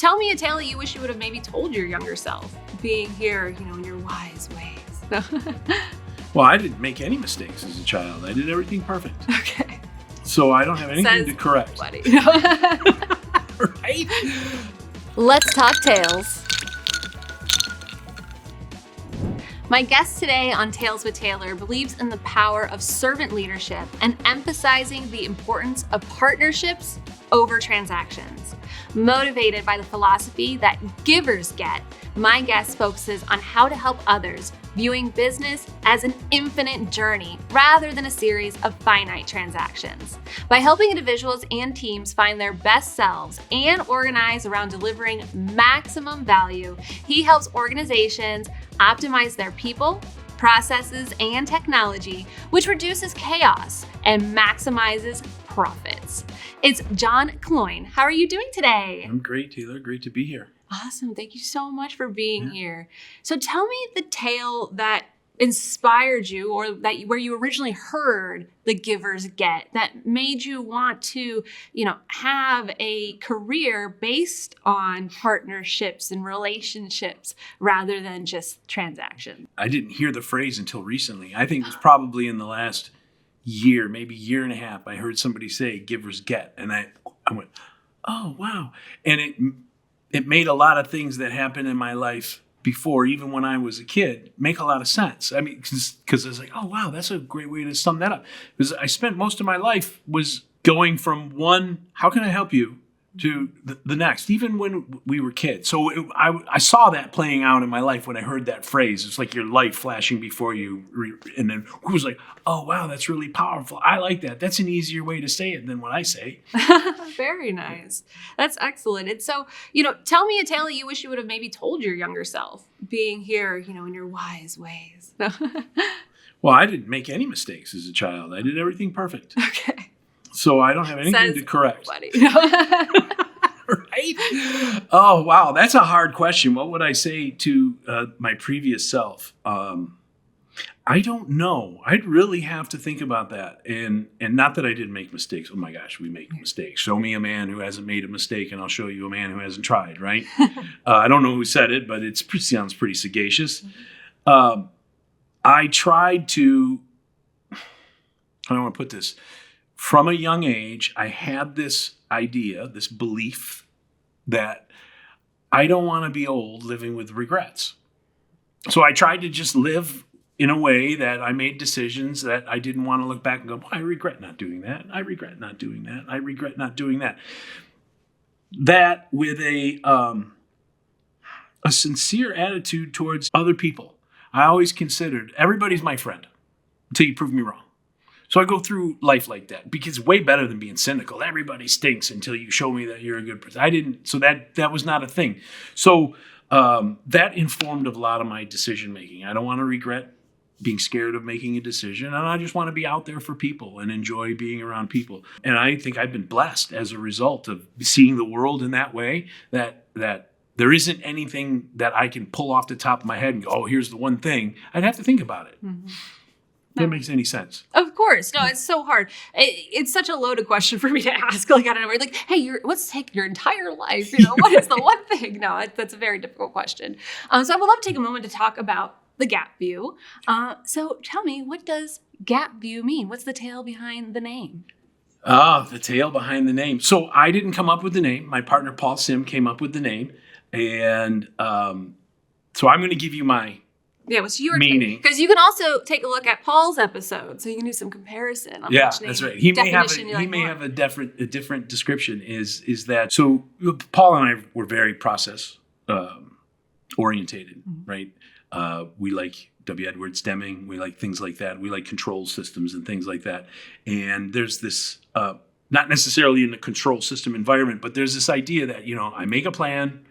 tell me a tale that you wish you would have maybe told your younger self, being here, in your wise ways. Well, I didn't make any mistakes as a child. I did everything perfect. Okay. So I don't have anything to correct. Buddy. Right? Let's talk tales. My guest today on Tales with Taylor believes in the power of servant leadership and emphasizing the importance of partnerships over transactions. Motivated by the philosophy that givers get, my guest focuses on how to help others, viewing business as an infinite journey rather than a series of finite transactions. By helping individuals and teams find their best selves and organize around delivering maximum value, he helps organizations optimize their people, processes, and technology, which reduces chaos and maximizes profits. It's John Kloian. How are you doing today? I'm great, Taylor. Great to be here. Awesome. Thank you so much for being here. So tell me the tale that inspired you, or where you originally heard the givers get, that made you want to, have a career based on partnerships and relationships rather than just transactions. I didn't hear the phrase until recently. I think it was probably in the last year, maybe year and a half, I heard somebody say givers get. And I went, oh, wow. And it made a lot of things that happened in my life before, even when I was a kid, make a lot of sense. I mean, because I was like, oh, wow, that's a great way to sum that up. Because I spent most of my life was going from one, how can I help you, to the next, even when we were kids. So I saw that playing out in my life when I heard that phrase. It's like your life flashing before you. And then I was like, oh, wow, that's really powerful. I like that. That's an easier way to say it than what I say. Very nice. That's excellent. And so, tell me a tale that you wish you would have maybe told your younger self, being here, in your wise ways. Well, I didn't make any mistakes as a child. I did everything perfect. Okay. So I don't have anything to correct. Buddy. Right? Oh, wow. That's a hard question. What would I say to my previous self? I don't know. I'd really have to think about that. And not that I didn't make mistakes. Oh, my gosh, we make mistakes. Show me a man who hasn't made a mistake, and I'll show you a man who hasn't tried, right? I don't know who said it, but it sounds pretty sagacious. I tried to, how do I want to put this? From a young age, I had this idea, this belief that I don't want to be old living with regrets. So I tried to just live in a way that I made decisions that I didn't want to look back and go, I regret not doing that. I regret not doing that. I regret not doing that. That with a sincere attitude towards other people. I always considered everybody's my friend until you prove me wrong. So I go through life like that because it's way better than being cynical. Everybody stinks until you show me that you're a good person. So that was not a thing. So that informed a lot of my decision making. I don't want to regret being scared of making a decision, and I just want to be out there for people and enjoy being around people. And I think I've been blessed as a result of seeing the world in that way, that there isn't anything that I can pull off the top of my head and go, oh, here's the one thing. I'd have to think about it. Mm-hmm. That makes any sense. Of course. No, it's so hard. It's such a loaded question for me to ask. Like, I don't know. Like, hey, let's take your entire life. What is the one thing? No, that's a very difficult question. So I would love to take a moment to talk about the gap view. So tell me, what does gap view mean? What's the tale behind the name? The tale behind the name. So I didn't come up with the name. My partner, Paul Sim, came up with the name. And so I'm going to give you my what's your meaning? Because you can also take a look at Paul's episode, so you can do some comparison. On which name, that's right. He may have a different description. Is that so? Paul and I were very process orientated, mm-hmm. right? We like W. Edwards Deming. We like things like that. We like control systems and things like that. And there's this, not necessarily in the control system environment, but there's this idea that I make a plan.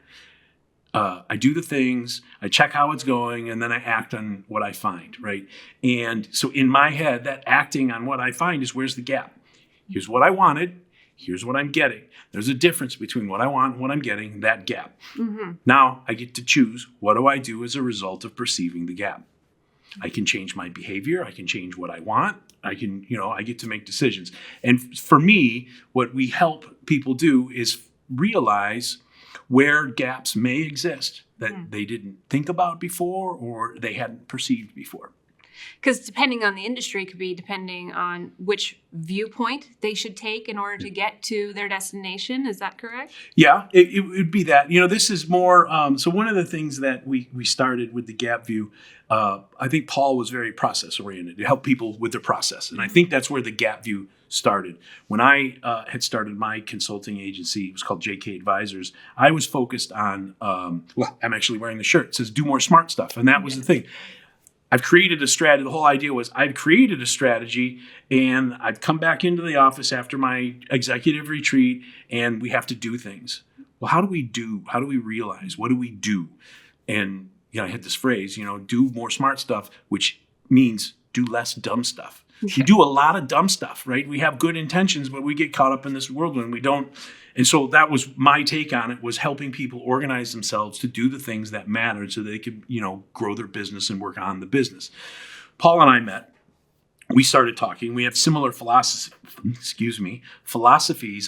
I do the things, I check how it's going, and then I act on what I find, right? And so in my head, that acting on what I find is where's the gap? Here's what I wanted. Here's what I'm getting. There's a difference between what I want and what I'm getting, that gap. Mm-hmm. Now I get to choose what do I do as a result of perceiving the gap. I can change my behavior. I can change what I want. I can, I get to make decisions. And for me, what we help people do is realize where gaps may exist that they didn't think about before or they hadn't perceived before. Because depending on the industry could be depending on which viewpoint they should take in order to get to their destination. Is that correct? Yeah, it would be that. This is more, so one of the things that we started with the gap view, I think Paul was very process oriented to help people with their process. And I think that's where the gap view started. When I had started my consulting agency, it was called JK Advisors, I was focused on, I'm actually wearing the shirt. It says do more smart stuff. And that was the thing. I've created a strategy. The whole idea was I've created a strategy and I've come back into the office after my executive retreat and we have to do things. Well, how do we do? How do we realize? What do we do? And I had this phrase, do more smart stuff, which means do less dumb stuff. We do a lot of dumb stuff, right? We have good intentions, but we get caught up in this world when we don't. And so that was my take on it, was helping people organize themselves to do the things that mattered so they could, grow their business and work on the business. Paul and I met. We started talking. We have similar philosophies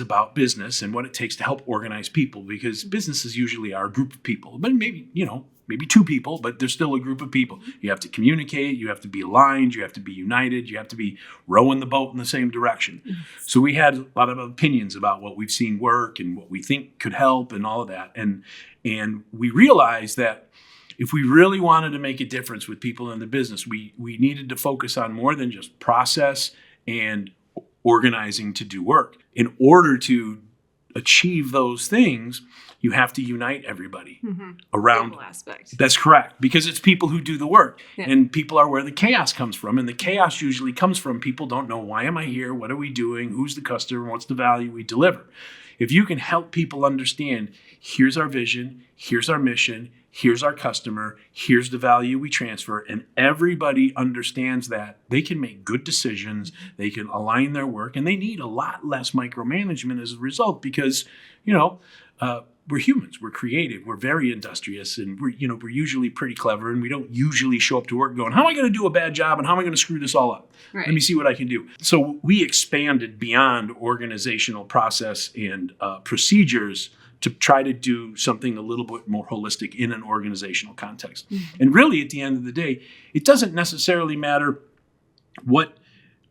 about business and what it takes to help organize people, because businesses usually are a group of people, but maybe two people, but there's still a group of people. You have to communicate, you have to be aligned, you have to be united, you have to be rowing the boat in the same direction. So we had a lot of opinions about what we've seen work and what we think could help and all of that. And we realized that if we really wanted to make a difference with people in the business, we needed to focus on more than just process and organizing to do work. In order to achieve those things, you have to unite everybody around. People aspect. That's correct, because it's people who do the work, and people are where the chaos comes from. And the chaos usually comes from people don't know, why am I here? What are we doing? Who's the customer? What's the value we deliver? If you can help people understand, here's our vision, here's our mission, here's our customer, here's the value we transfer, and everybody understands that, they can make good decisions, they can align their work, and they need a lot less micromanagement as a result, because, we're humans, we're creative, we're very industrious, and we're usually pretty clever, and we don't usually show up to work going, how am I going to do a bad job, and how am I going to screw this all up? Right. Let me see what I can do. So we expanded beyond organizational process and procedures to try to do something a little bit more holistic in an organizational context. And really, at the end of the day, it doesn't necessarily matter what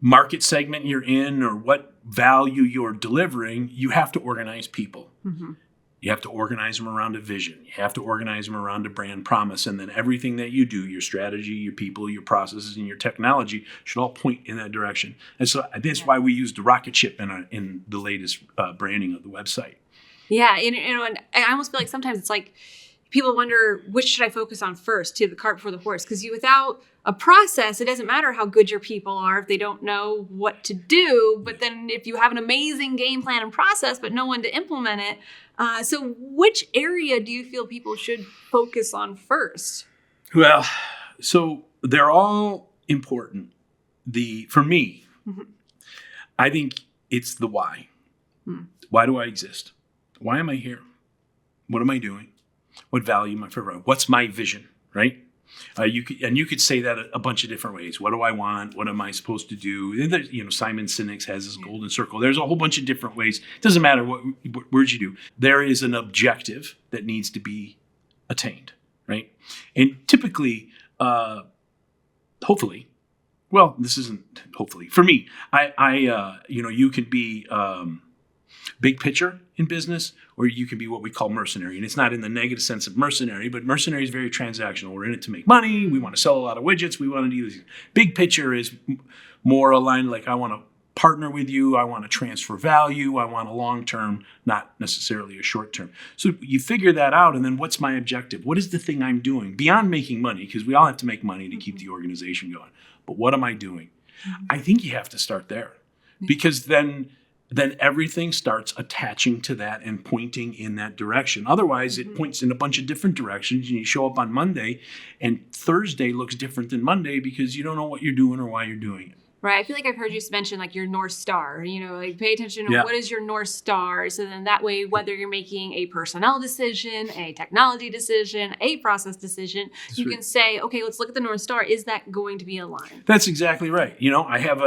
market segment you're in or what value you're delivering. You have to organize people. You have to organize them around a vision. You have to organize them around a brand promise. And then everything that you do, your strategy, your people, your processes, and your technology should all point in that direction. And so that's why we used the rocket ship in the latest branding of the website. Yeah, and I almost feel like sometimes it's like people wonder, which should I focus on first, to the cart before the horse? Because without a process, it doesn't matter how good your people are if they don't know what to do. But then if you have an amazing game plan and process, but no one to implement it. So which area do you feel people should focus on first? Well, so they're all important. For me, I think it's the why. Why do I exist? Why am I here? What am I doing? What value am I providing? What's my vision, right? You could say that a bunch of different ways. What do I want? What am I supposed to do? Simon Sinek has his golden circle. There's a whole bunch of different ways. It doesn't matter what words you do. There is an objective that needs to be attained, right? And typically, hopefully, well, this isn't hopefully for me. You can be big picture in business, or you can be what we call mercenary. And it's not in the negative sense of mercenary, but mercenary is very transactional. We're in it to make money. We want to sell a lot of widgets. We want to do this. Big picture is more aligned, like I want to partner with you. I want to transfer value. I want a long-term, not necessarily a short-term. So you figure that out, and then what's my objective? What is the thing I'm doing beyond making money? Because we all have to make money to keep the organization going. But what am I doing? I think you have to start there, because then everything starts attaching to that and pointing in that direction. Otherwise, it points in a bunch of different directions, and you show up on Monday, and Thursday looks different than Monday because you don't know what you're doing or why you're doing it. Right. I feel like I've heard you mention like your North Star, pay attention to what is your North Star. So then that way, whether you're making a personnel decision, a technology decision, a process decision, you can say, okay, let's look at the North Star. Is that going to be aligned? That's exactly right. I have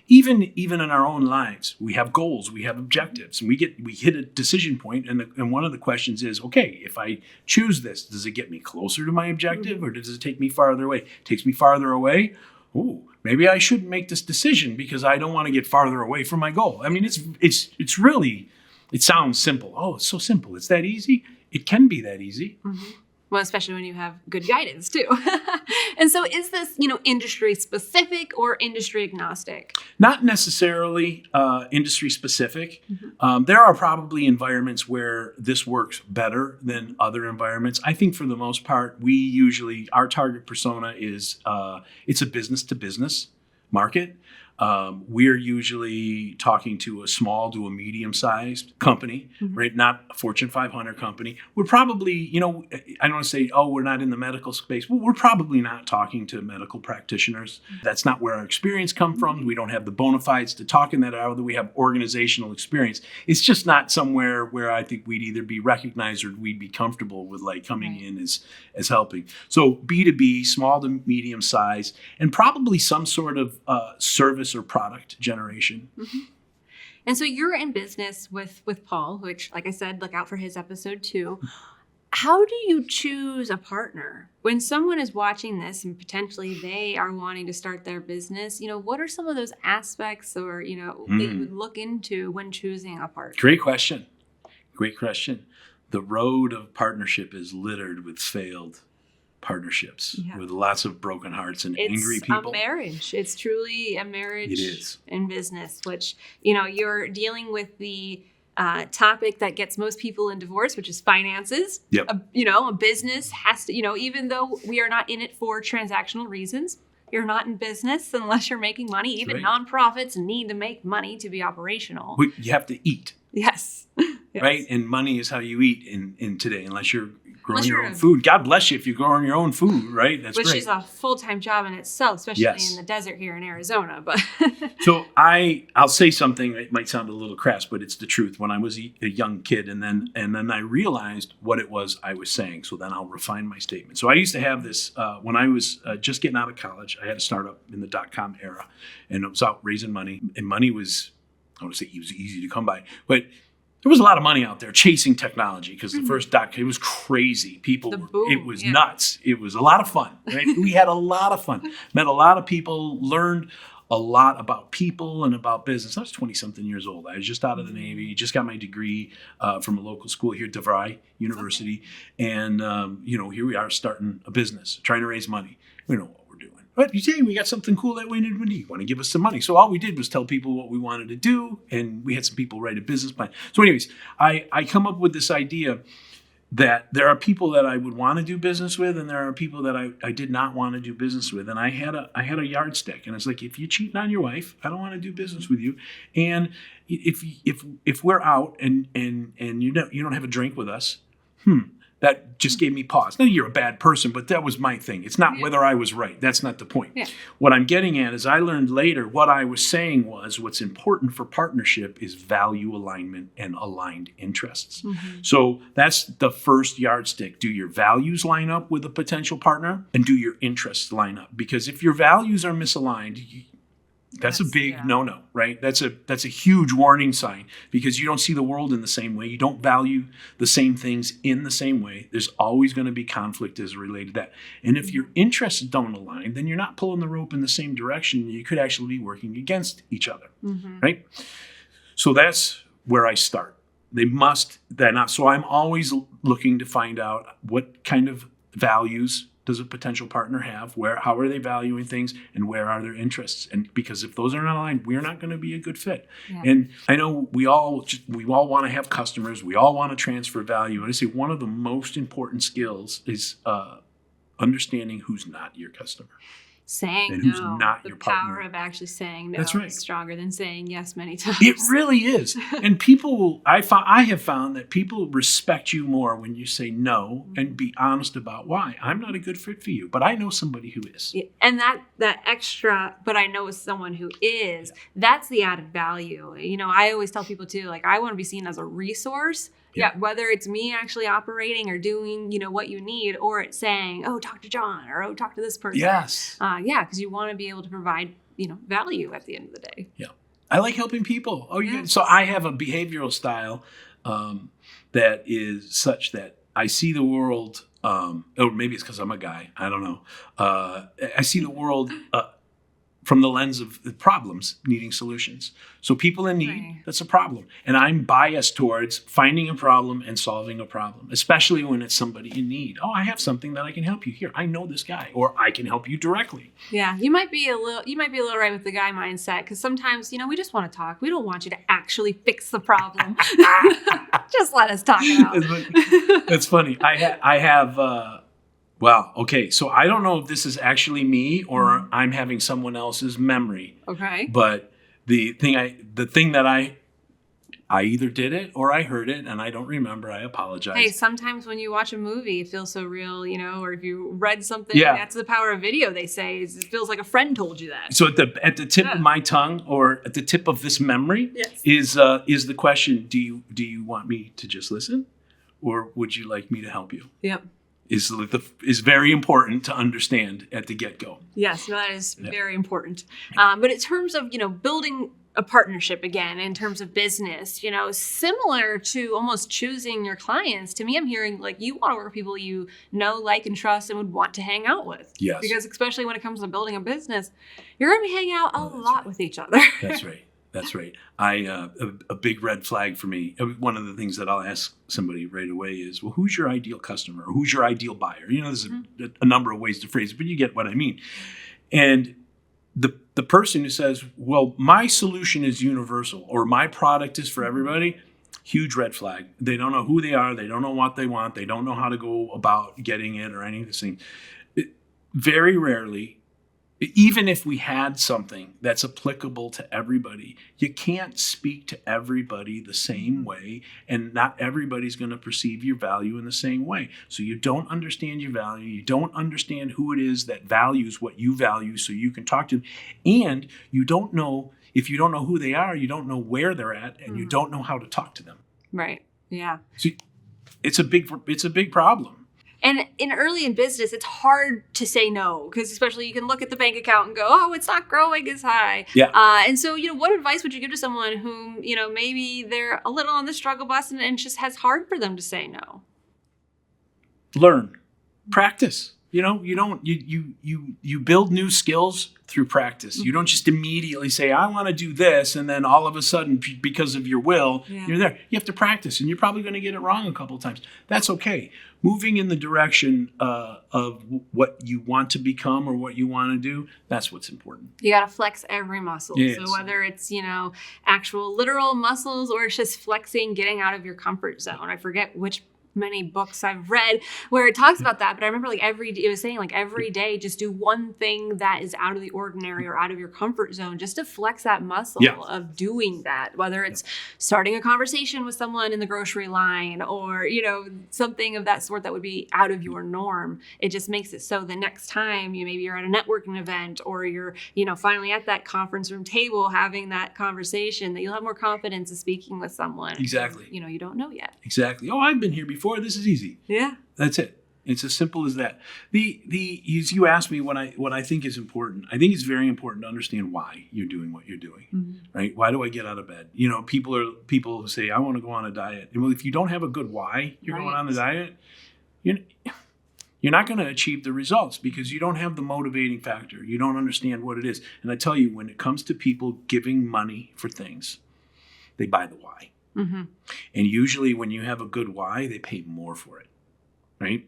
even in our own lives, we have goals, we have objectives, and we hit a decision point, and one of the questions is, okay, if I choose this, does it get me closer to my objective, or does it take me farther away? It takes me farther away. Ooh, maybe I shouldn't make this decision because I don't want to get farther away from my goal. I mean, it's really, it sounds simple. Oh, it's so simple. It's that easy. It can be that easy. Mm-hmm. Well, especially when you have good guidance too. And so is this, industry specific or industry agnostic? Not necessarily industry specific. There are probably environments where this works better than other environments. I think for the most part, our target persona is, it's a business to business market. We're usually talking to a small to a medium-sized company, right? Not a Fortune 500 company. We're probably, I don't want to say, we're not in the medical space. Well, we're probably not talking to medical practitioners. That's not where our experience comes from. We don't have the bona fides to talk in that, either we have organizational experience. It's just not somewhere where I think we'd either be recognized or we'd be comfortable with coming in as helping. So B2B, small to medium size, and probably some sort of service or product generation. And so you're in business with Paul, which, like I said, look out for his episode 2. How do you choose a partner? When someone is watching this and potentially they are wanting to start their business, what are some of those aspects or, that you would look into when choosing a partner? Great question. The road of partnership is littered with failed partnerships, with lots of broken hearts and angry people. It's a marriage. It's truly a marriage. It is. In business, which, you're dealing with the topic that gets most people in divorce, which is finances. Yep. A business has to, even though we are not in it for transactional reasons, you're not in business unless you're making money. Even nonprofits need to make money to be operational. You have to eat. Yes. Right? And money is how you eat in today, unless you're growing your own food. God bless you if you're growing your own food, right? That's which great. Is a full-time job in itself, especially in the desert here in Arizona. But So I'll say something that might sound a little crass, but it's the truth. When I was a young kid, and then I realized what it was I was saying. So then I'll refine my statement. So I used to have this when I was just getting out of college. I had a startup in the .com era, and it was out raising money. And money was, I don't want to say it was easy to come by, but there was a lot of money out there chasing technology because the first it was crazy. It was nuts. It was a lot of fun. Right? We had a lot of fun. Met a lot of people, learned a lot about people and about business. I was 20-something years old. I was just out of the Navy, just got my degree from a local school here, DeVry University. And, here we are starting a business, trying to raise money. We know what we're doing. But you say we got something cool that we need. You want to give us some money. So all we did was tell people what we wanted to do, and we had some people write a business plan. So anyways, I come up with this idea that there are people that I would want to do business with, and there are people that I did not want to do business with. And I had a yardstick, and it's like, if you're cheating on your wife, I don't want to do business with you. And if we're out and you don't have a drink with us, that just gave me pause. Now, you're a bad person, but that was my thing. It's not whether I was right. That's not the point. Yeah. What I'm getting at is I learned later what I was saying was what's important for partnership is value alignment and aligned interests. So that's the first yardstick. Do your values line up with a potential partner, and do your interests line up? Because if your values are misaligned, that's a big no-no, right? That's a huge warning sign, because you don't see the world in the same way. You don't value the same things in the same way. There's always going to be conflict as related to that. And if your interests don't align, then you're not pulling the rope in the same direction. You could actually be working against each other, right? So that's where I start. So I'm always looking to find out what kind of values does a potential partner have? How are they valuing things, and where are their interests? And because if those are not aligned, we're not going to be a good fit. Yeah. And I know we all want to have customers. We all want to transfer value. And I say one of the most important skills is understanding who's not your customer. Saying and no. Who's not the your partner. Power of actually saying no is stronger than saying yes many times. It really is. And people, I have found that people respect you more when you say no and be honest about why. I'm not a good fit for you, but I know somebody who is. Yeah. And that extra, but I know someone who is, that's the added value. I always tell people too, I want to be seen as a resource. Yeah, whether it's me actually operating or doing, what you need, or it's saying, oh, talk to John, or oh, talk to this person. Yes. Because you want to be able to provide value at the end of the day. Yeah. I like helping people. Oh, Yeah. So I have a behavioral style that is such that I see the world, or maybe it's because I'm a guy. I don't know. I see the world from the lens of the problems needing solutions. So people in need, Right. that's a problem. And I'm biased towards finding a problem and solving a problem, especially when it's somebody in need. Oh, I have something that I can help you. Here, I know this guy, or I can help you directly. Yeah, you might be a little right with the guy mindset, because sometimes, we just want to talk. We don't want you to actually fix the problem. Just let us talk it out. That's funny. I have. Wow. Okay. So I don't know if this is actually me or I'm having someone else's memory. Okay. But the thing that I either did it or I heard it and I don't remember. I apologize. Hey, sometimes when you watch a movie, it feels so real, or if you read something, Yeah. that's the power of video. They say it feels like a friend told you that. So at the tip of my tongue or at the tip of this memory Yes. is the question: Do you want me to just listen, or would you like me to help you? Yep. Is very important to understand at the get-go. Yes, no, that is very important. But in terms of, building a partnership again, in terms of business, similar to almost choosing your clients, to me, I'm hearing like you want to work with people you know, like, and trust and would want to hang out with. Yes. Because especially when it comes to building a business, you're going to be hanging out a lot with each other. That's right. That's right. A big red flag for me. One of the things that I'll ask somebody right away is, well, who's your ideal customer? Or who's your ideal buyer? There's a number of ways to phrase it, but you get what I mean. And the person who says, well, my solution is universal or my product is for everybody, huge red flag. They don't know who they are. They don't know what they want. They don't know how to go about getting it or any of these things. Very rarely, even if we had something that's applicable to everybody, you can't speak to everybody the same way, and not everybody's going to perceive your value in the same way. So you don't understand your value. You don't understand who it is that values what you value so you can talk to them. And you don't know, if you don't know who they are, you don't know where they're at, and you don't know how to talk to them. Right. Yeah. So it's a big problem. And early in business, it's hard to say no, because especially you can look at the bank account and go, oh, it's not growing as high. Yeah. And so, what advice would you give to someone whom, maybe they're a little on the struggle bus and just has hard for them to say no? Learn, practice. You build new skills through practice. You don't just immediately say, I want to do this, and then all of a sudden, because of your will, you're there. You have to practice, and you're probably going to get it wrong a couple of times. That's okay. Moving in the direction of what you want to become or what you want to do, that's what's important. You got to flex every muscle. Yes. So whether it's, actual literal muscles or it's just flexing, getting out of your comfort zone. I forget which many books I've read where it talks about that, but I remember it was saying every day just do one thing that is out of the ordinary or out of your comfort zone, just to flex that muscle of doing that, whether it's starting a conversation with someone in the grocery line or something of that sort that would be out of your norm. It just makes it so the next time you're at a networking event or you're finally at that conference room table having that conversation, that you'll have more confidence in speaking with someone. Exactly. You don't know yet. Exactly. Oh, I've been here before. This is easy. Yeah. That's it. It's as simple as that. You asked me what I think is important. I think it's very important to understand why you're doing what you're doing, right? Why do I get out of bed? People say, I want to go on a diet. Well, if you don't have a good why you're going on the diet, you're not going to achieve the results because you don't have the motivating factor. You don't understand what it is. And I tell you, when it comes to people giving money for things, they buy the why. Mm-hmm. And usually when you have a good why, they pay more for it, right?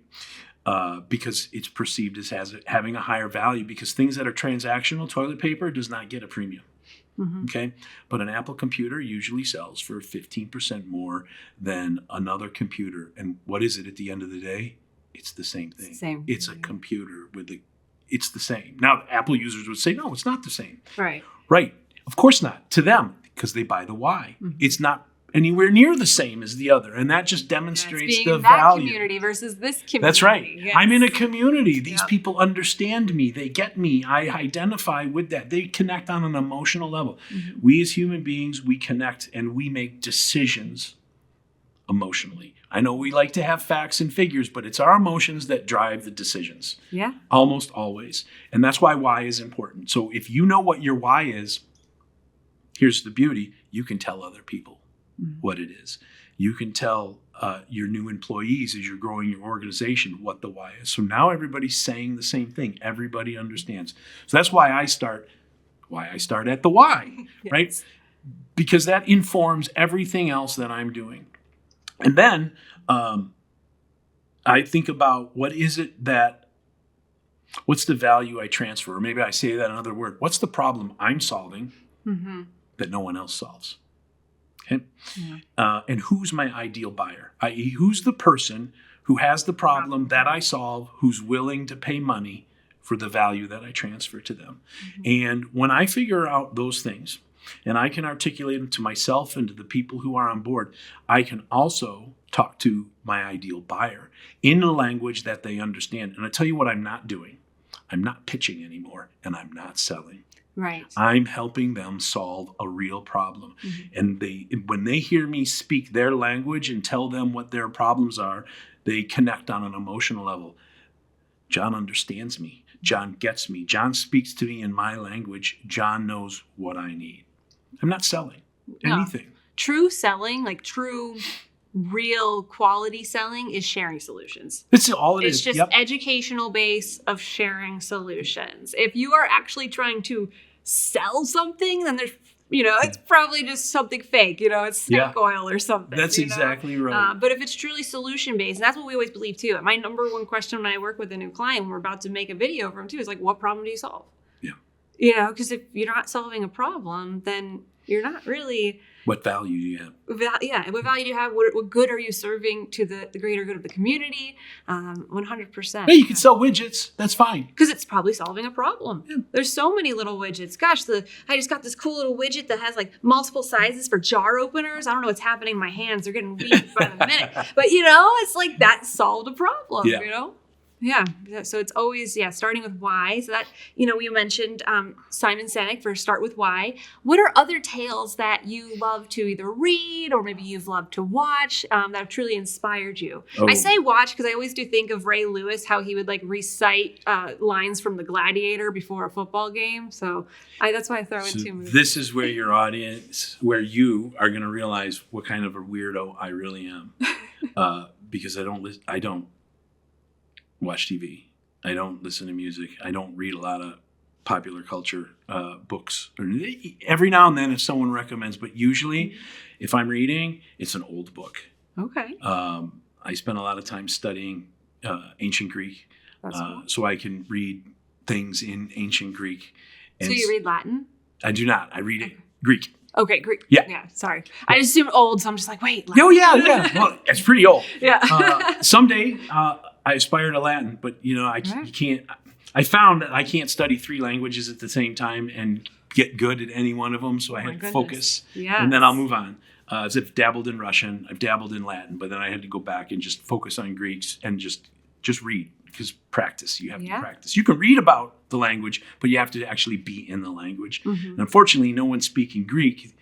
Because it's perceived as having a higher value, because things that are transactional, toilet paper does not get a premium, okay? But an Apple computer usually sells for 15% more than another computer. And what is it at the end of the day? It's the same thing. It's a computer it's the same. Now, Apple users would say, no, it's not the same. Right. Right. Of course not. To them, because they buy the why. It's not anywhere near the same as the other, and that just demonstrates being the in that value. Community versus this community. That's right. Yes. I'm in a community. These people understand me. They get me. I identify with that. They connect on an emotional level. We as human beings, we connect and we make decisions emotionally. I know we like to have facts and figures, but it's our emotions that drive the decisions. Yeah. Almost always. And that's why why is important. So if you know what your why is, here's the beauty. You can tell other people what it is. You can tell your new employees as you're growing your organization what the why is. So now everybody's saying the same thing. Everybody understands. So that's why I start at the why, Yes. right? Because that informs everything else that I'm doing. And then I think about what's the value I transfer? Or maybe I say that in another word. What's the problem I'm solving that no one else solves? Okay. Yeah. And who's my ideal buyer? I.e., who's the person who has the problem that I solve, who's willing to pay money for the value that I transfer to them? And when I figure out those things, and I can articulate them to myself and to the people who are on board, I can also talk to my ideal buyer in a language that they understand. And I tell you what I'm not doing. I'm not pitching anymore, and I'm not selling. Right. I'm helping them solve a real problem. And when they hear me speak their language and tell them what their problems are, they connect on an emotional level. John understands me. John gets me. John speaks to me in my language. John knows what I need. I'm not selling anything. True selling, like true, real quality selling, is sharing solutions. It's all it is. It's just educational base of sharing solutions. If you are actually trying to sell something, then there's, it's probably just something fake. It's snake oil or something. That's exactly right. But if it's truly solution based, and that's what we always believe too. My number one question when I work with a new client, when we're about to make a video for them too, is like, what problem do you solve? Yeah. Because if you're not solving a problem, then you're not really. What value do you have? What value do you have? What good are you serving to the greater good of the community? 100%. Yeah, you can sell widgets. That's fine. Because it's probably solving a problem. Yeah. There's so many little widgets. Gosh, I just got this cool little widget that has like multiple sizes for jar openers. I don't know what's happening in my hands. They're getting weak by the minute. But, it's like that solved a problem, Yeah. So it's always, starting with why. So that, we mentioned Simon Sinek for Start With Why. What are other tales that you love to either read or maybe you've loved to watch that have truly inspired you? I say watch because I always do think of Ray Lewis, how he would like recite lines from The Gladiator before a football game. So that's why I throw in two movies. This is where your audience, where you are going to realize what kind of a weirdo I really am. Because I don't watch TV. I don't listen to music. I don't read a lot of popular culture books. Every now and then if someone recommends, but usually if I'm reading, it's an old book. Okay. I spend a lot of time studying ancient Greek. That's cool. So I can read things in ancient Greek. And so you read Latin? I do not. I read Greek. Okay, Greek. Yeah. Sorry. I just assumed old, so I'm just like, wait. Latin. Oh, yeah. Well, it's pretty old. Yeah. Someday I aspire to Latin, but you can't. I found that I can't study 3 languages at the same time and get good at any one of them. So I had to focus, and then I'll move on. As I've dabbled in Russian, I've dabbled in Latin, but then I had to go back and just focus on Greeks and just read, because practice. You have to practice. You can read about the language, but you have to actually be in the language. And unfortunately, no one's speaking Greek.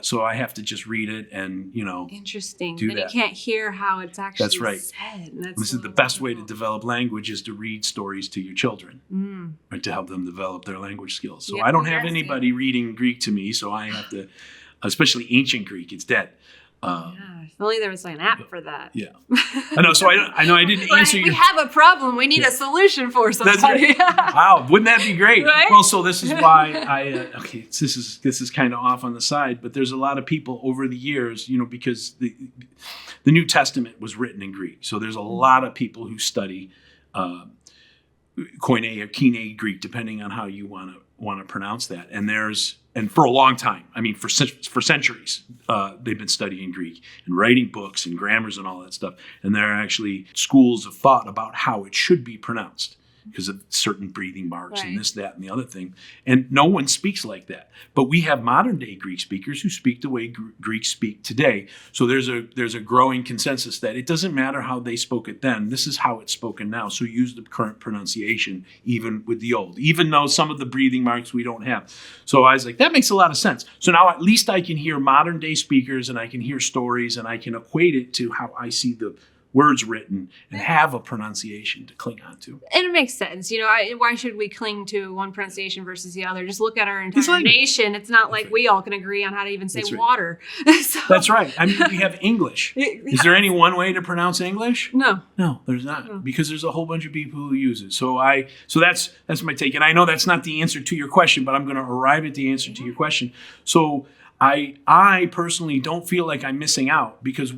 So I have to just read it and, Interesting. do then that. You can't hear how it's actually That's right. said. This is the best way to develop language is to read stories to your children, or to help them develop their language skills. So I don't have anybody reading Greek to me, so I have to, especially ancient Greek, it's dead. If only there was like an app for that. Yeah. I know. So I know I didn't answer We have a problem. We need a solution for somebody. That's right. Wow. Wouldn't that be great? Right? Well, so this is why this is kind of off on the side, but there's a lot of people over the years, because the New Testament was written in Greek. So there's a lot of people who study Koine or Kine Greek, depending on how you want to pronounce that. And for a long time, for centuries, they've been studying Greek and writing books and grammars and all that stuff. And there are actually schools of thought about how it should be pronounced. because of certain breathing marks Right. and this, that, and the other thing. And no one speaks like that. But we have modern day Greek speakers who speak the way Greeks speak today. So there's a growing consensus that it doesn't matter how they spoke it then. This is how it's spoken now. So use the current pronunciation, even with the old, even though some of the breathing marks we don't have. So I was like, that makes a lot of sense. So now at least I can hear modern day speakers, and I can hear stories, and I can equate it to how I see the words written and have a pronunciation to cling on to. And it makes sense. Why should we cling to one pronunciation versus the other? Just look at our It's entire like- nation. It's not like we all can agree on how to even say That's right. water. So- That's right. I mean, we have English. Is there any one way to pronounce English? No. No, there's not, No. because there's a whole bunch of people who use it. So that's my take. And I know that's not the answer to your question, but I'm going to arrive at the answer to your question. So I personally don't feel like I'm missing out, because,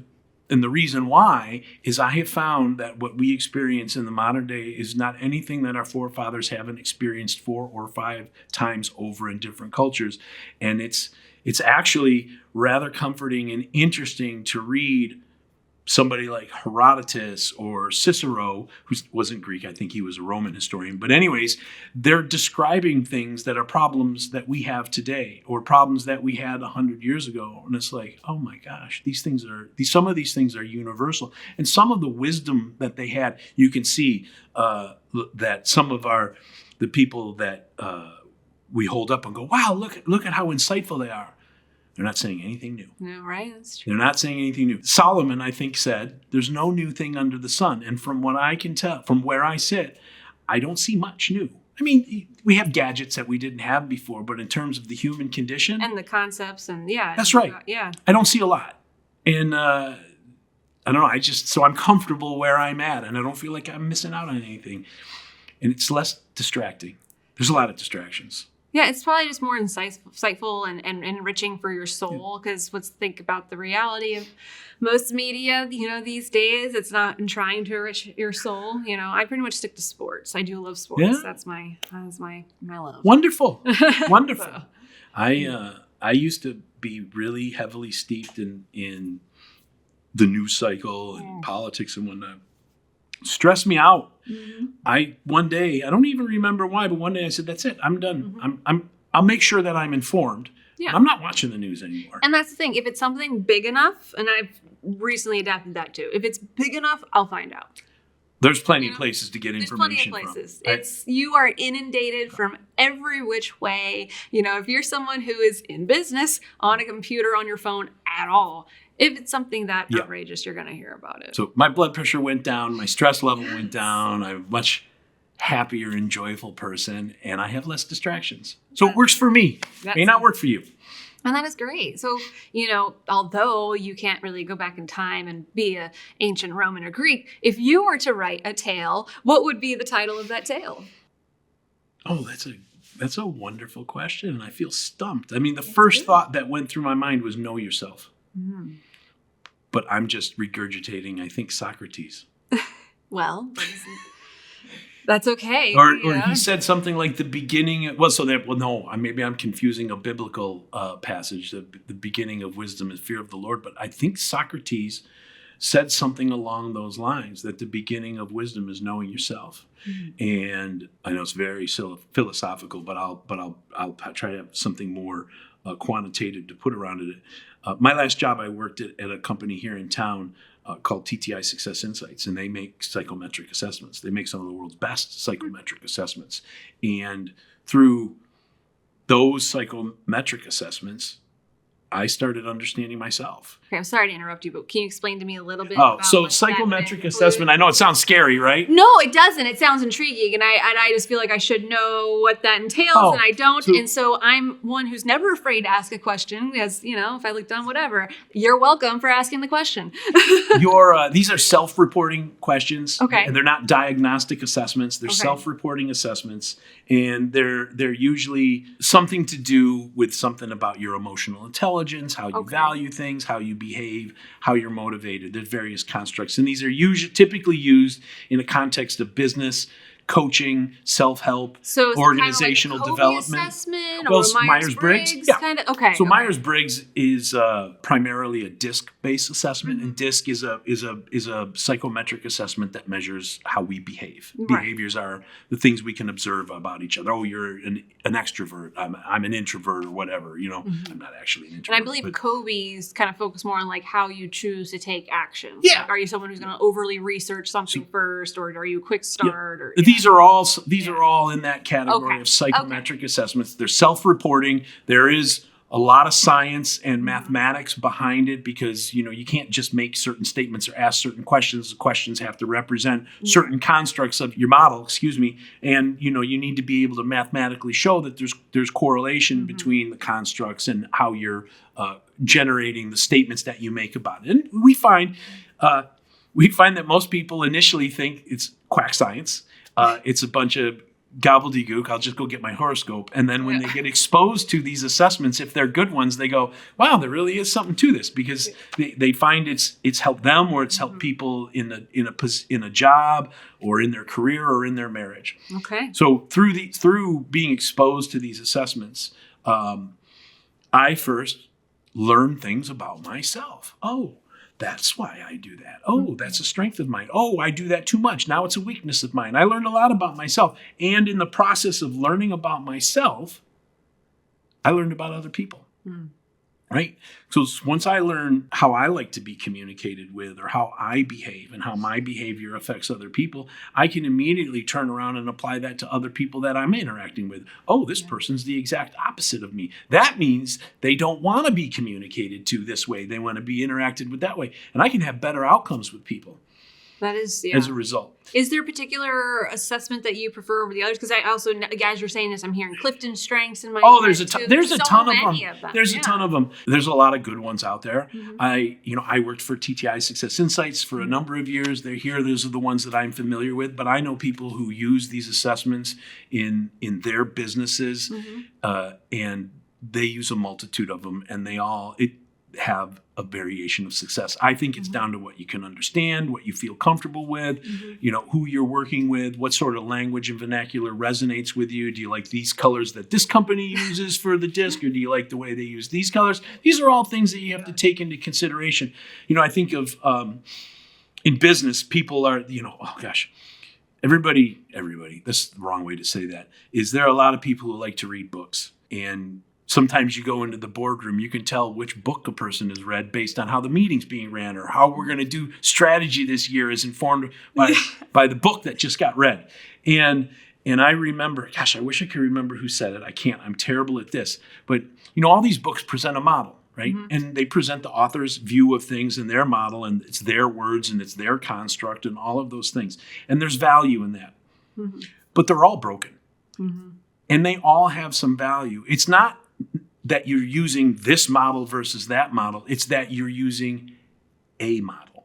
and the reason why is I have found that what we experience in the modern day is not anything that our forefathers haven't experienced 4 or 5 times over in different cultures. And it's actually rather comforting and interesting to read somebody like Herodotus or Cicero, who wasn't Greek. I think he was a Roman historian. But anyways, they're describing things that are problems that we have today, or problems that we had 100 years ago. And it's like, oh my gosh, some of these things are universal. And some of the wisdom that they had, you can see that some of the people that we hold up and go, wow, look at how insightful they are. They're not saying anything new. No, right? That's true. They're not saying anything new. Solomon, I think, said, there's no new thing under the sun. And from what I can tell, from where I sit, I don't see much new. I mean, we have gadgets that we didn't have before, but in terms of the human condition, And the concepts and yeah. That's right. Yeah. I don't see a lot. And I don't know, so I'm comfortable where I'm at, and I don't feel like I'm missing out on anything. And it's less distracting. There's a lot of distractions. Yeah, it's probably just more insightful and enriching for your soul, because let's think about the reality of most media, these days. It's not trying to enrich your soul. I pretty much stick to sports. I do love sports. Yeah. That's my love. Wonderful. Wonderful. So, I used to be really heavily steeped in the news cycle and politics and whatnot. Stressed me out. mhm. One day, I don't even remember why, but one day I said, that's it. I'm done. I'll make sure that I'm informed. Yeah. I'm not watching the news anymore. And that's the thing. If it's something big enough, and I've recently adapted that too, if it's big enough, I'll find out. There's plenty of places to get There's plenty of information places. from. You are inundated from every which way. If you're someone who is in business, on a computer, on your phone at all, if it's something that Yeah. outrageous, you're going to hear about it. So my blood pressure went down, my stress level went down. I'm a much happier and joyful person, and I have less distractions. So it works for me. May not work for you. And that is great. So, although you can't really go back in time and be an ancient Roman or Greek, if you were to write a tale, what would be the title of that tale? Oh, that's a wonderful question, and I feel stumped. I mean, the first thought that went through my mind was know yourself. Mm. But I'm just regurgitating, I think, Socrates. Well, that's okay. Or he said something like the beginning. Maybe I'm confusing a biblical passage. The beginning of wisdom is fear of the Lord. But I think Socrates said something along those lines, that the beginning of wisdom is knowing yourself. Mm-hmm. And I know it's very philosophical, but I'll try to have something more quantitative to put around it. My last job, I worked at a company here in town called TTI Success Insights, and they make psychometric assessments. They make some of the world's best psychometric assessments. And through those psychometric assessments, I started understanding myself. Okay, I'm sorry to interrupt you, but can you explain to me a little bit? Oh, about so what that psychometric includes? assessment, I know it sounds scary, right? No, it doesn't. It sounds intriguing, and I just feel like I should know what that entails, and I don't. And so I'm one who's never afraid to ask a question, because if I look dumb, whatever. You're welcome for asking the question. These are self-reporting questions. Okay. And they're not diagnostic assessments. They're Okay. self-reporting assessments. And they're usually something to do with something about your emotional intelligence, how you Okay. value things, how you behave, how you're motivated. There's various constructs. And these are typically used in a context of business, coaching, self-help, So it's organizational kind of like a development. assessment, Kloian Well, or Myers-Briggs, Myers-Briggs? yeah. Kind of. Okay. So okay. Myers-Briggs is primarily a DISC-based assessment, and DISC is a psychometric assessment that measures how we behave. Right. Behaviors are the things we can observe about each other. Oh, you're an extrovert. I'm an introvert, or whatever. I'm not actually an introvert. And I believe Kobe's kind of focus more on like how you choose to take action. Yeah. Like, are you someone who's going to overly research something first, or are you a quick start? Or These are all in that category Okay. of psychometric assessments. They're self-reporting. There is a lot of science and mathematics behind it, because you can't just make certain statements or ask certain questions. The questions have to represent certain constructs of your model, and you need to be able to mathematically show that there's correlation between the constructs and how you're generating the statements that you make about it. And we find that most people initially think it's quack science. It's a bunch of gobbledygook. I'll just go get my horoscope. And then when they get exposed to these assessments, if they're good ones, they go, wow, there really is something to this, because they find it's helped them, or it's helped people in a job, or in their career, or in their marriage. Okay. So through being exposed to these assessments, I first learned things about myself. Oh, that's why I do that. Oh, that's a strength of mine. Oh, I do that too much. Now it's a weakness of mine. I learned a lot about myself. And in the process of learning about myself, I learned about other people. Right? So once I learn how I like to be communicated with, or how I behave and how my behavior affects other people, I can immediately turn around and apply that to other people that I'm interacting with. Oh, this person's the exact opposite of me. That means they don't want to be communicated to this way. They want to be interacted with that way. And I can have better outcomes with people. That is, as a result. Is there a particular assessment that you prefer over the others? Because I also, as you're saying this, I'm hearing Clifton Strengths in my Oh, there's a ton of them. There's a Yeah. ton of them. There's a lot of good ones out there. I worked for TTI Success Insights for a number of years. Those are the ones that I'm familiar with. But I know people who use these assessments in their businesses, and they use a multitude of them, and they all have a variation of success. I think it's down to what you can understand, what you feel comfortable with, who you're working with, what sort of language and vernacular resonates with you. Do you like these colors that this company uses for the disc, or do you like the way they use these colors? These are all things that you have to take into consideration. I think of in business, people are, everybody, that's the wrong way to say that, is there are a lot of people who like to read books. And sometimes you go into the boardroom, you can tell which book a person has read based on how the meeting's being ran, or how we're going to do strategy this year is informed by the book that just got read. And I remember, I wish I could remember who said it. I can't. I'm terrible at this. But, all these books present a model, right? And they present the author's view of things and their model, and it's their words and it's their construct and all of those things. And there's value in that. But they're all broken. And they all have some value. It's not that you're using this model versus that model. It's that you're using a model,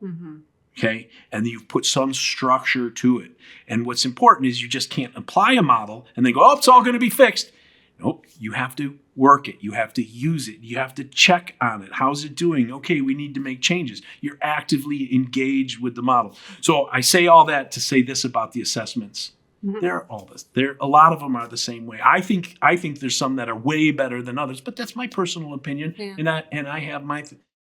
okay? And you've put some structure to it. And what's important is you just can't apply a model and then go, oh, it's all going to be fixed. Nope, you have to work it. You have to use it. You have to check on it. How's it doing? Okay, we need to make changes. You're actively engaged with the model. So I say all that to say this about the assessments. They're all this. A lot of them are the same way. I think there's some that are way better than others, but that's my personal opinion, and I have my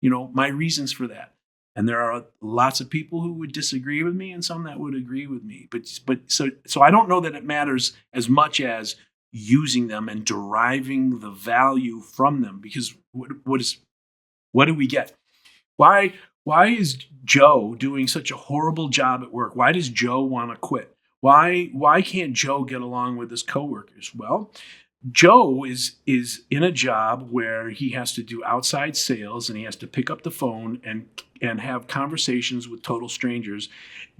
my reasons for that. And there are lots of people who would disagree with me, and some that would agree with me. But so I don't know that it matters as much as using them and deriving the value from them. Because what do we get? Why is Joe doing such a horrible job at work? Why does Joe want to quit? Why can't Joe get along with his coworkers? Well, Joe is in a job where he has to do outside sales, and he has to pick up the phone and have conversations with total strangers.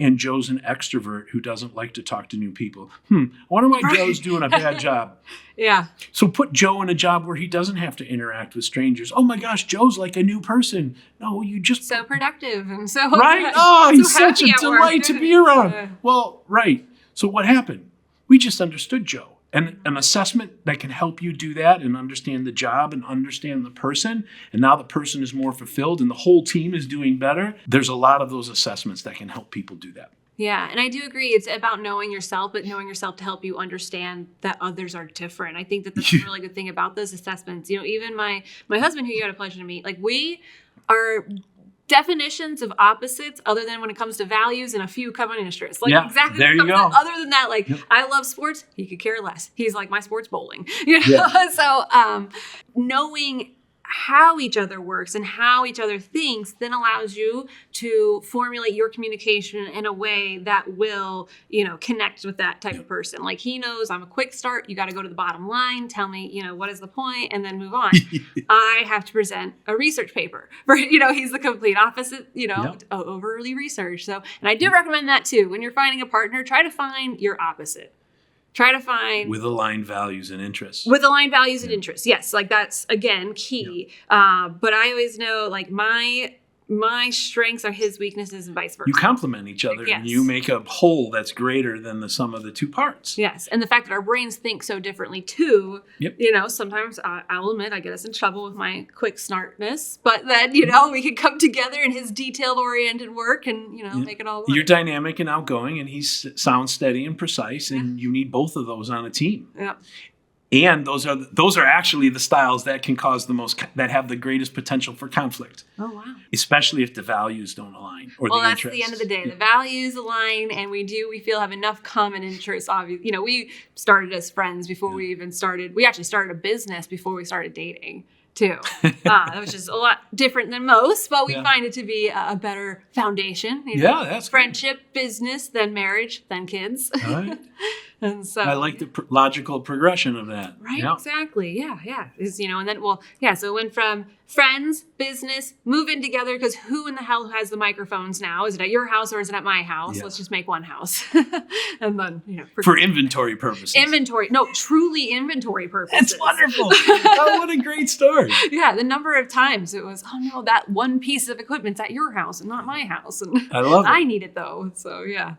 And Joe's an extrovert who doesn't like to talk to new people. I wonder why Joe's doing a bad job. Yeah. So put Joe in a job where he doesn't have to interact with strangers. Oh my gosh, Joe's like a new person. No, you just... So productive and so... Right? Oh, he's so such a delight to be around. Yeah. Well, right. So what happened? We just understood Joe. And an assessment that can help you do that and understand the job and understand the person, and now the person is more fulfilled and the whole team is doing better. There's a lot of those assessments that can help people do that. Yeah, and I do agree. It's about knowing yourself, but knowing yourself to help you understand that others are different. I think that that's a really good thing about those assessments. Even my husband, who you had a pleasure to meet, like we are definitions of opposites other than when it comes to values and a few common interests. Like exactly there you go. Other than that, like I love sports, he could care less. He's like, my sport's bowling. So knowing how each other works and how each other thinks then allows you to formulate your communication in a way that will, connect with that type of person. Like he knows I'm a quick start. You got to go to the bottom line. Tell me, what is the point, and then move on. I have to present a research paper. He's the complete opposite, overly researched. So, and I do recommend that too. When you're finding a partner, try to find your opposite. Try to find with aligned values and interests. With aligned values and interests, yes. Like that's again key. But I always know like my strengths are his weaknesses and vice versa. You complement each other and you make a whole that's greater than the sum of the two parts. Yes. And the fact that our brains think so differently too, sometimes I'll admit I get us in trouble with my quick smartness, but then, we can come together in his detailed oriented work and, make it all work. You're dynamic and outgoing and he sounds steady and precise and you need both of those on a team. Yeah. And those are actually the styles that can cause that have the greatest potential for conflict. Oh, wow. Especially if the values don't align or the interests. Well, that's the end of the day. The values align and we feel have enough common interests. Obviously, we started as friends before we even started. We actually started a business before we started dating too. That was just a lot different than most, but we find it to be a better foundation. That's friendship, business, then marriage, then kids. All right. And so I like the logical progression of that. Right, exactly. Yeah. And then, so it went from friends, business, move in together, because who in the hell has the microphones now? Is it at your house or is it at my house? Yeah. Let's just make one house. And then, for inventory purposes. Truly inventory purposes. That's wonderful. Oh, what a great story. Yeah, the number of times it was, oh no, that one piece of equipment's at your house and not my house. And I love it. I need it though. So yeah.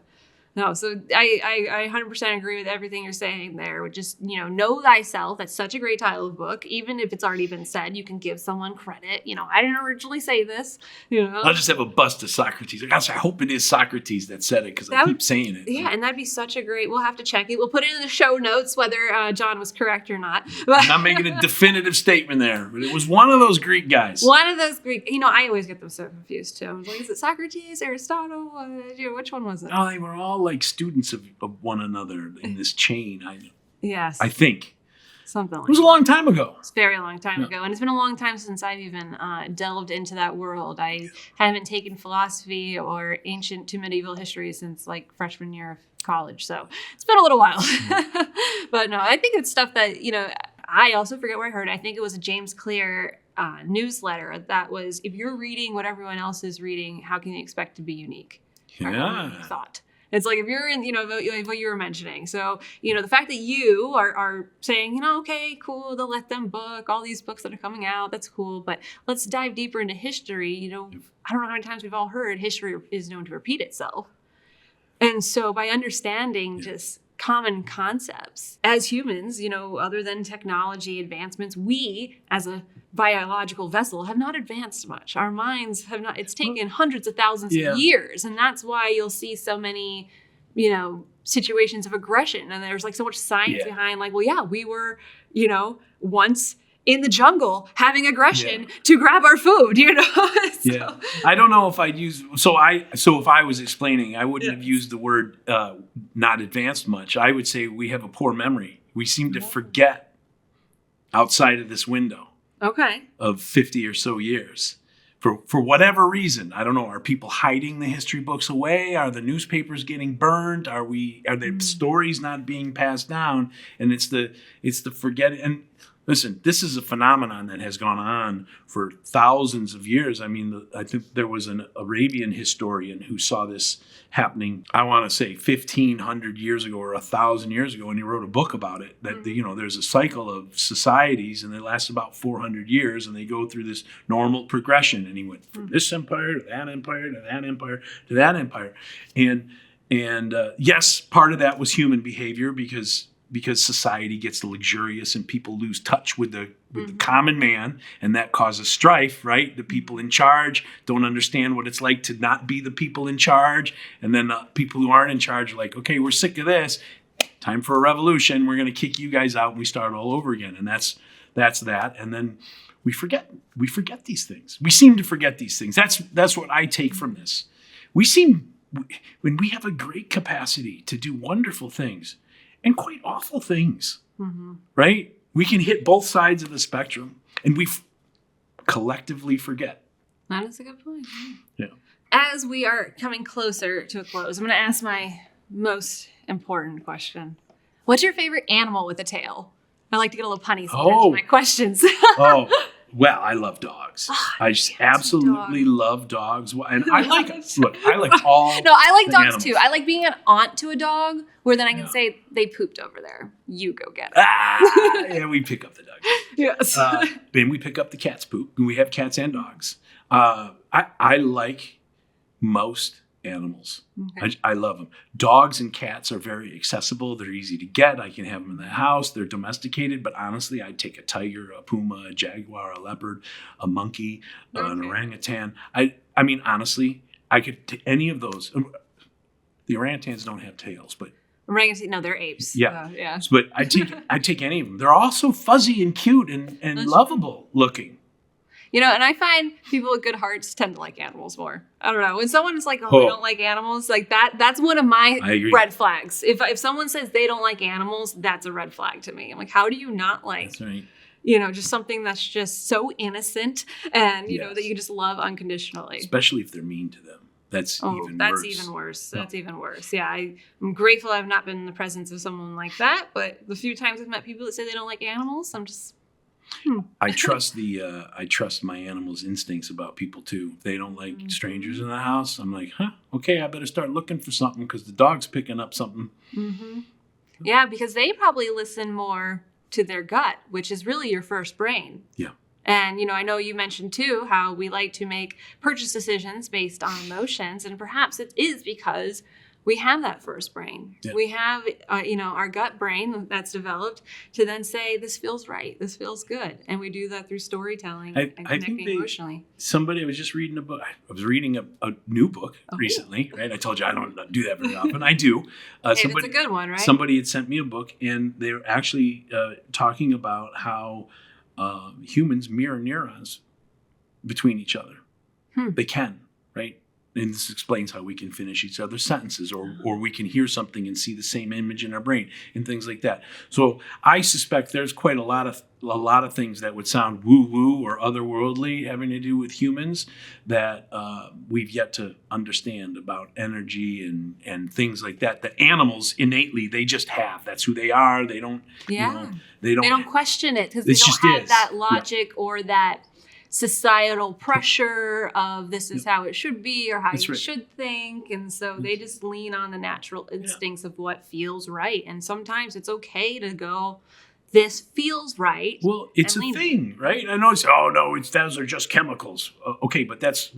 No, so I 100% agree with everything you're saying there. Just, know thyself. That's such a great title of book. Even if it's already been said, you can give someone credit. I didn't originally say this. I'll just have a bust of Socrates. Gosh, I hope it is Socrates that said it because I keep saying it. Yeah, and that'd be such a great, we'll have to check it. We'll put it in the show notes whether John was correct or not. I'm not making a definitive statement there, but it was one of those Greek guys. One of those Greek, I always get them so confused too. I was like, is it Socrates, Aristotle? Which one was it? Oh, they were all like students of one another in this chain. Yes. I think. Something like that. It was a long time ago. It's a very long time ago. And it's been a long time since I've even delved into that world. I haven't taken philosophy or ancient to medieval history since like freshman year of college. So it's been a little while. But no, I think it's stuff that, I also forget where I heard it. I think it was a James Clear newsletter that was, if you're reading what everyone else is reading, how can you expect to be unique? Yeah. Thought. It's like if you're in, what you were mentioning. So, the fact that you are saying, okay, cool, they'll let them book all these books that are coming out. That's cool. But let's dive deeper into history. I don't know how many times we've all heard history is known to repeat itself. And so by understanding just common concepts as humans, other than technology advancements, we as a biological vessel have not advanced much. Our minds have not, it's taken hundreds of thousands of years. And that's why you'll see so many, situations of aggression. And there's like so much science behind like, we were, once in the jungle having aggression to grab our food, So. I don't know if I'd use, so if I was explaining, I wouldn't have used the word not advanced much. I would say we have a poor memory. We seem to forget outside of this window. Okay. Of 50 or so years. For whatever reason. I don't know. Are people hiding the history books away? Are the newspapers getting burned? Are the stories not being passed down? And it's the forgetting. And listen, this is a phenomenon that has gone on for thousands of years. I mean, I think there was an Arabian historian who saw this happening, I want to say 1,500 years ago or 1,000 years ago, and he wrote a book about it, that there's a cycle of societies, and they last about 400 years, and they go through this normal progression, and he went from this empire to that empire to that empire to that empire. And yes, part of that was human behavior because because society gets luxurious and people lose touch with the common man, and that causes strife, right? The people in charge don't understand what it's like to not be the people in charge, and then people who aren't in charge are like, okay, we're sick of this. Time for a revolution. We're going to kick you guys out, and we start all over again. And that's that. And then we forget these things. We seem to forget these things. That's what I take from this. When we have a great capacity to do wonderful things and quite awful things, right? We can hit both sides of the spectrum, and we collectively forget. That is a good point. Yeah. As we are coming closer to a close, I'm going to ask my most important question. What's your favorite animal with a tail? I like to get a little punny sometimes in my questions. Well, I love dogs. I just absolutely love dogs. And I like all. No, I like dogs animals. too. I like being an aunt to a dog where then I can say, they pooped over there. You go get it. Yeah, we pick up the dogs. Yes. And we pick up the cat's poop. We have cats and dogs. I like most animals. Okay. I love them. Dogs and cats are very accessible. They're easy to get. I can have them in the house. They're domesticated. But honestly, I'd take a tiger, a puma, a jaguar, a leopard, a monkey, an orangutan. I mean, honestly, I could take any of those. The orangutans don't have tails, but orangutan, no, they're apes. Yeah. But I'd take any of them. They're all so fuzzy and cute and lovable looking. You know, and I find people with good hearts tend to like animals more. I don't know. When someone is like, oh, I don't like animals, like that's one of my red flags. If someone says they don't like animals, that's a red flag to me. I'm like, how do you not like, that's right. Just something that's just so innocent and, you know, that you just love unconditionally. Especially if they're mean to them. That's even worse. That's even worse. Yeah, I'm grateful I've not been in the presence of someone like that. But the few times I've met people that say they don't like animals, I'm just... I trust my animals' instincts about people too. If they don't like strangers in the house, I'm like, okay, I better start looking for something because the dog's picking up something. Mm-hmm. Yeah, because they probably listen more to their gut, which is really your first brain. Yeah. And, I know you mentioned too how we like to make purchase decisions based on emotions, and perhaps it is because we have that first brain. Yeah. We have, our gut brain that's developed to then say, this feels right, this feels good. And we do that through storytelling and connecting emotionally. I was just reading a book. I was reading a new book recently, right? I told you I don't do that very often. I do. It's a good one, right? Somebody had sent me a book, and they were actually talking about how humans mirror neurons between each other. They can, right? And this explains how we can finish each other's sentences, or we can hear something and see the same image in our brain and things like that. So I suspect there's quite a lot of things that would sound woo-woo or otherworldly having to do with humans that we've yet to understand about energy and things like that. The animals innately, they just have. That's who they are. They don't. Yeah. They don't question it because they don't have that logic or that societal pressure of this is how it should be or how you should think. And so they just lean on the natural instincts of what feels right. And sometimes it's okay to go, this feels right. Well, it's a thing, right? I know those are just chemicals. Okay, but that's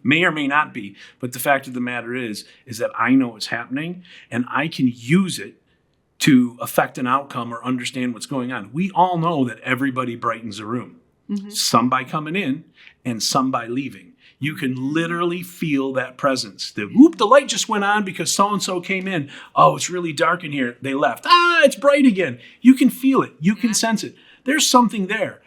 may or may not be. But the fact of the matter is that I know what's happening and I can use it to affect an outcome or understand what's going on. We all know that everybody brightens a room. Mm-hmm. Some by coming in and some by leaving. You can literally feel that presence. The light just went on because so-and-so came in. Oh, it's really dark in here. They left. It's bright again. You can feel it. You can sense it. There's something there.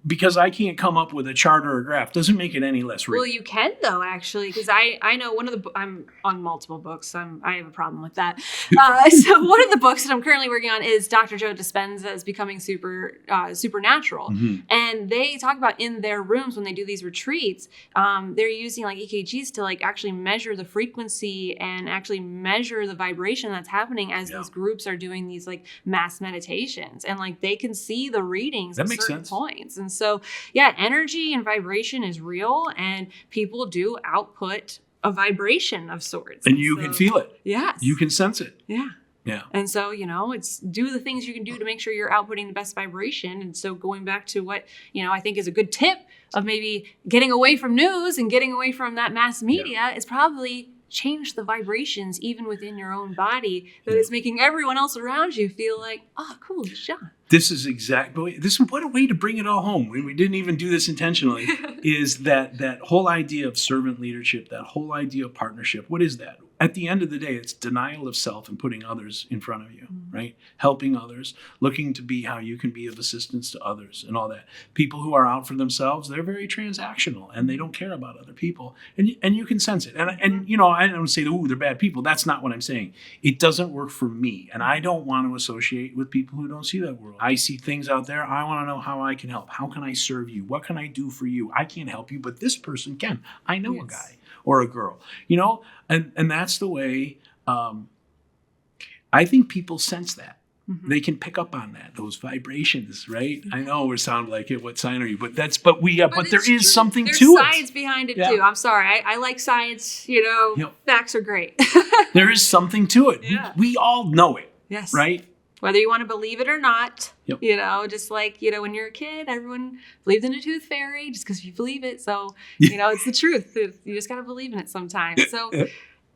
Because I can't come up with a chart or a graph doesn't make it any less real. Well, you can though, actually, because I know I'm on multiple books. I have a problem with that. So one of the books that I'm currently working on is Dr. Joe Dispenza's Becoming Supernatural, and they talk about in their rooms when they do these retreats, they're using like EKGs to like actually measure the frequency and actually measure the vibration that's happening as these groups are doing these like mass meditations, and like they can see the readings at certain points. And so, energy and vibration is real, and people do output a vibration of sorts. And you can feel it. Yes. You can sense it. Yeah. Yeah. And so, it's do the things you can do to make sure you're outputting the best vibration. And so going back to what, I think is a good tip of maybe getting away from news and getting away from that mass media is probably change the vibrations even within your own body that is making everyone else around you feel like, oh, cool, it's John. This is exactly, what a way to bring it all home. We didn't even do this intentionally, is that whole idea of servant leadership, that whole idea of partnership. What is that? At the end of the day, it's denial of self and putting others in front of you, right? Helping others, looking to be how you can be of assistance to others and all that. People who are out for themselves, they're very transactional and they don't care about other people. And you can sense it. And you know, I don't say, ooh, they're bad people. That's not what I'm saying. It doesn't work for me. And I don't want to associate with people who don't see that world. I see things out there. I want to know how I can help. How can I serve you? What can I do for you? I can't help you, but this person can. I know a guy or a girl, you know, and that's the way I think people sense that. They can pick up on that, those vibrations, right? I know we sound like it. What sign are you? But there is something to it. There's science behind it too. I'm sorry. I like science, you know, facts are great. There is something to it. Yeah. We all know it. Yes. Right? Whether you want to believe it or not, you know, just like, you know, when you're a kid, everyone believed in a tooth fairy just because you believe it. So, you know, it's the truth. You just got to believe in it sometimes. So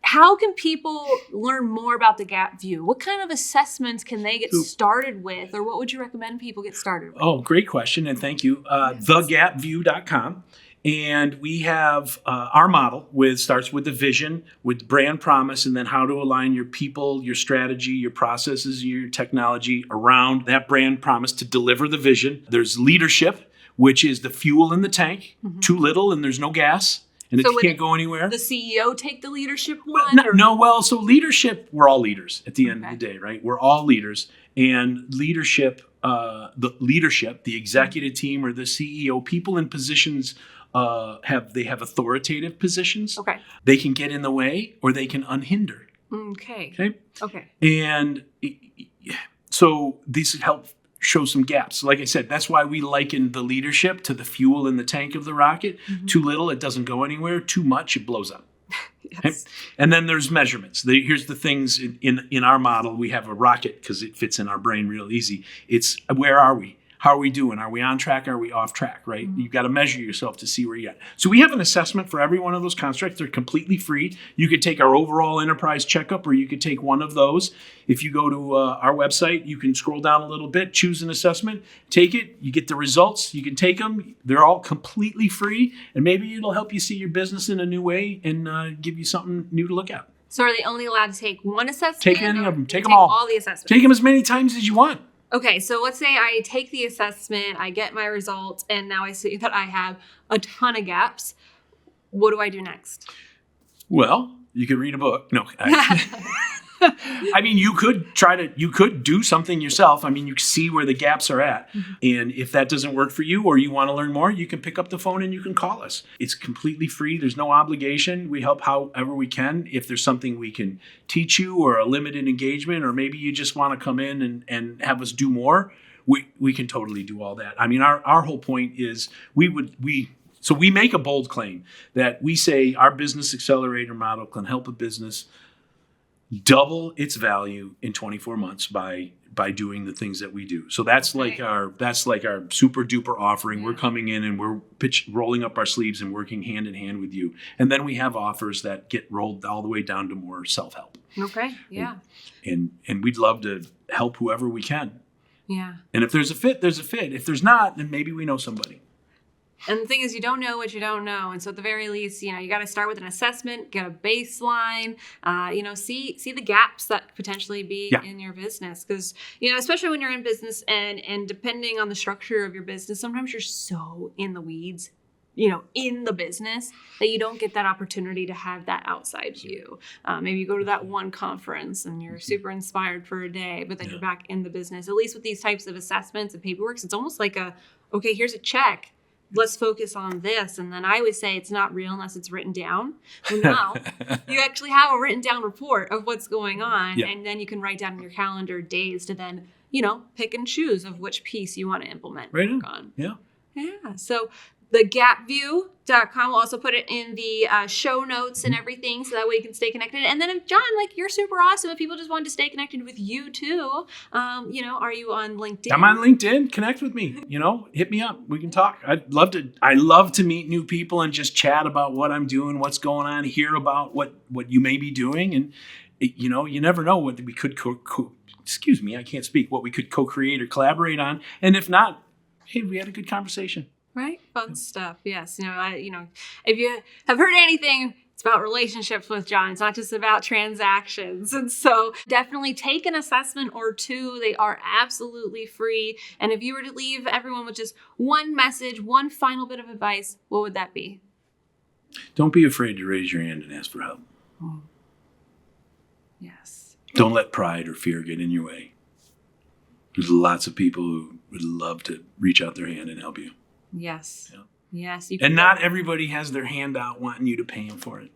how can people learn more about the gap view? What kind of assessments can they get started with, or what would you recommend people get started with? Oh, great question. And thank you. Thegapview.com. And we have our model starts with the vision, with brand promise, and then how to align your people, your strategy, your processes, your technology around that brand promise to deliver the vision. There's leadership, which is the fuel in the tank. Too little and there's no gas. And so it can't go anywhere. The CEO take the leadership one? So leadership, we're all leaders at the end of the day, right? We're all leaders. And leadership, the executive team or the CEO, people in positions have authoritative positions. Okay. They can get in the way or they can unhinder. Okay. And so these help show some gaps. Like I said, that's why we liken the leadership to the fuel in the tank of the rocket. Too little, it doesn't go anywhere. Too much, it blows up. Okay? And then there's measurements. Here's the things in our model. We have a rocket because it fits in our brain real easy. It's where are we? How are we doing? Are we on track? Are we off track, right? You've got to measure yourself to see where you're at. So we have an assessment for every one of those constructs. They're completely free. You could take our overall enterprise checkup, or you could take one of those. If you go to our website, you can scroll down a little bit, choose an assessment, take it. You get the results. You can take them. They're all completely free. And maybe it'll help you see your business in a new way and give you something new to look at. So are they only allowed to take one assessment? Take any of them. Take them all. All the assessments. Take them as many times as you want. Okay, so let's say I take the assessment, I get my results, and now I see that I have a ton of gaps. What do I do next? Well, you could read a book. No. I mean, you could do something yourself. I mean, you see where the gaps are at. And if that doesn't work for you or you want to learn more, you can pick up the phone and you can call us. It's completely free. There's no obligation. We help however we can. If there's something we can teach you or a limited engagement, or maybe you just want to come in and have us do more, we can totally do all that. I mean, our whole point is so we make a bold claim that we say our business accelerator model can help a business double its value in 24 months by doing the things that we do. So that's like our super duper offering. We're coming in and we're rolling up our sleeves and working hand in hand with you. And then we have offers that get rolled all the way down to more self-help. Okay. Yeah. And we'd love to help whoever we can. Yeah. And if there's a fit, there's a fit. If there's not, then maybe we know somebody. And the thing is, you don't know what you don't know. And so at the very least, you know, you got to start with an assessment, get a baseline, see the gaps that could potentially be in your business. Because, you know, especially when you're in business and depending on the structure of your business, sometimes you're so in the weeds, you know, in the business that you don't get that opportunity to have that outside view. Maybe you go to that one conference and you're super inspired for a day, but then you're back in the business. At least with these types of assessments and paperwork, it's almost like okay, here's a check. Let's focus on this. And then I would say it's not real unless it's written down. Well, now you actually have a written down report of what's going on. And then you can write down in your calendar days to then, you know, pick and choose of which piece you want to implement. Right on. Yeah. Yeah. So thegapview.com. We'll also put it in the show notes and everything, so that way you can stay connected. And then if John, like, you're super awesome. If people just wanted to stay connected with you too, are you on LinkedIn? I'm on LinkedIn. Connect with me. Hit me up. We can talk. I love to meet new people and just chat about what I'm doing, what's going on, hear about what you may be doing. And, you never know what we could I can't speak, what we could co-create or collaborate on. And if not, hey, we had a good conversation. Right? Fun stuff. Yes. If you have heard anything, it's about relationships with John. It's not just about transactions. And so definitely take an assessment or two. They are absolutely free. And if you were to leave everyone with just one message, one final bit of advice, what would that be? Don't be afraid to raise your hand and ask for help. Oh. Yes. Don't let pride or fear get in your way. There's lots of people who would love to reach out their hand and help you. Yes. Yeah. Yes. And not everybody has their hand out wanting you to pay them for it.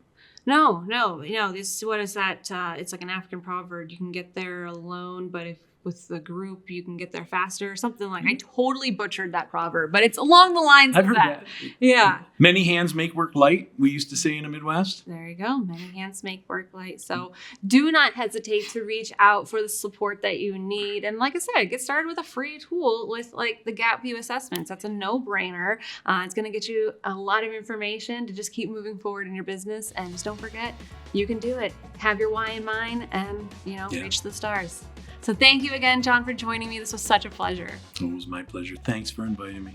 No. What is that? It's like an African proverb. You can get there alone, but if with the group, you can get there faster or something like. I totally butchered that proverb, but it's along the lines I've of heard that. Yeah. Many hands make work light, we used to say in the Midwest. There you go. Many hands make work light. So do not hesitate to reach out for the support that you need. And like I said, get started with a free tool with like the Gap View assessments. That's a no-brainer. It's going to get you a lot of information to just keep moving forward in your business. And just don't forget, you can do it. Have your why in mind and, reach the stars. So thank you again, John, for joining me. This was such a pleasure. It was my pleasure. Thanks for inviting me.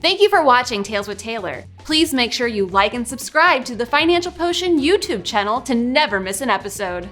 Thank you for watching Tales with Taylor. Please make sure you like and subscribe to the Financial Potion YouTube channel to never miss an episode.